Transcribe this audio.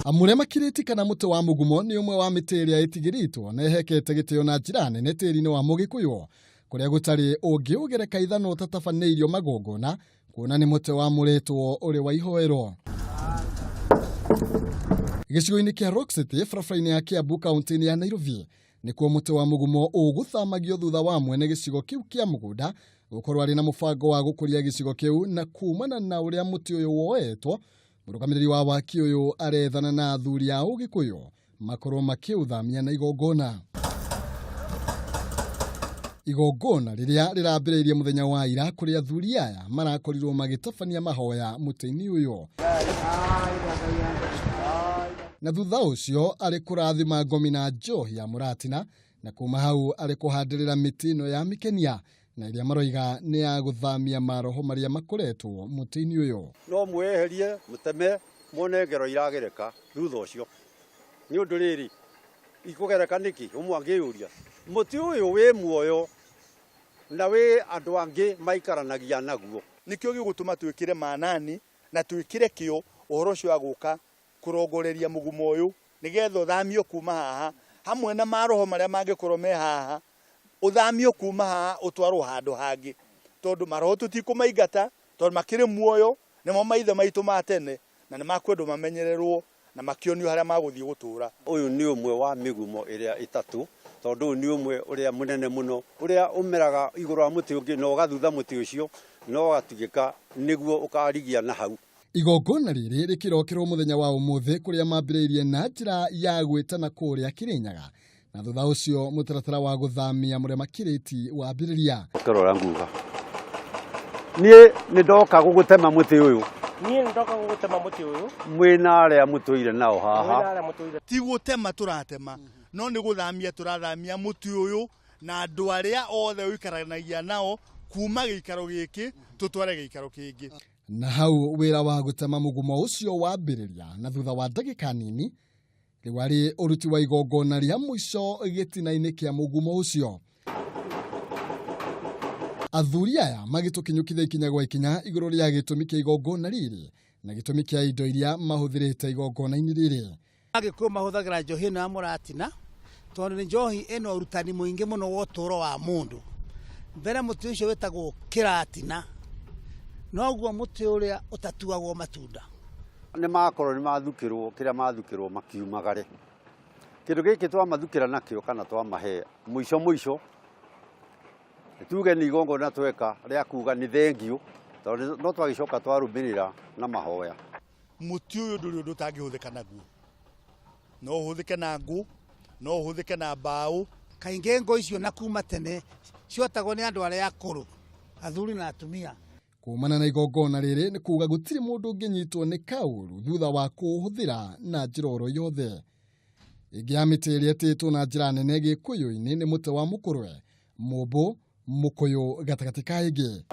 Amurema kiriti kana muti wa mugumo ni umwe wa miti iria itigiritwo na ihekete gitio na njira nene tiri-ini wa Mugikuyu kuria gutari ungi ugereka ithano utatabaneirio magongona kuona ni muti wa muritwo uri wa ihoero. Gicigo-ini kia Rock City barabara-ini ya Kiambu kaunti-ini ya Nairobi nikuo muti wa mugumo uguthamagio thutha wa mwene gicigo kiu kia mugunda gukorwo ari na mubango wa gukuria gicigo kiu na kumana na uria muti uyu woetwo. Murugamiriri wa waki uyu arethana na athuri a Ugikuyu makorwo makiuthamia na igongona. Igongona riria rirambiriirie muthenya wa ira kuria athuri aya marakorirwo magitabania mahoya muti-ini uyu. Na thutha ucio ari kurathima ngomi na njohi ya muratina na kuma hau ari kuhandirira miti ino ya mikenia na iria maroiga ni ya guthamia maroho maria makoretwo muti-ini uyu. No mweherie muteme mone ngero iragereka thutha ucio ni undu riri ikugereka niki umwangiuria muti uyu wi muoyo na wi andu angi maikaranagia naguo nikio gigutuma twikire manani na twikire kio uhoro cio aguka kurongoreria mugumo uyu nigetha uthamio kuma haha hamwe na maroho maria mangikorwo me haha uthamio kuma haha utwarwo handu hangi tondu maroho tutikumaingata tondu makire muoyo nimo maithe maitu ma tene na ni makwendo mamenyererwo na makionio haria maguthii gutura. Uyu ni umwe wa migumo iria itatu tondu ni umwe uria munene muno uria umeraga iguru wa muti ungi no gathutha muti ucio no gatigika niguo ukarigia na hau. Igongona riri rikirokirwo muthenya wa umuthi kuria mambiriirie na njira ya gwitana kuria Kirinyaga na thutha ucio mutaratara wa guthamia murema kiriti wa mbiriria. Karora nguga ni ndoka gugutema muti uyu mwina aria mutuire nao haha ti gutema turatema no ni guthamia turathamia muti uyu na andu aria othe uikaranagia nao kuma giikaro giki tutware giikaro kingi. Na hau wira wa gutema mugumo ucio wa mbiriria na thutha wa ndagika nini riwari uruti wa igongona ria mwisho gitina-ini kia mugumo ucio. Athuri aya magitukinyukithia ikinya gwa ikinya iguru ria gitumi kia igongona riri na gitumi kia indo iria mahuthirite igongona-ini riri. Agikuyu mahuthagira njohi ino ya muratina tondu ni njohi ino urutani muingi muno wa uturo wa mundu. Mbere muti ucio wetagwo kiratina noguo muti uria utatuagwo matunda. Ni makorwo ni mathukirwo kiria mathukirwo makiumagare kindu giki twamathukira nakio kana twamahe mwisho tuge ni igongona tweka ria kuga ni thengiu tondu no twagicoka twarumirira na mahoya. Muti uyu nduri undu utangihuthika naguo no uhuthike na ngu no uhuthike na mbao kaingi ngo icio na kuma tene ciotagwo ni andu aria akuru athuri na atumia. Kumana na igongona riri ni kuga gutiri mundu unginyitwo ni kauru thutha wa kuhuthira na njira oro yothe. Ingi ya miti iria ititwo na njira nene Gikuyu-ini ni muti wa mukurwe, mumbu, mukuyu gatagati ka ingi.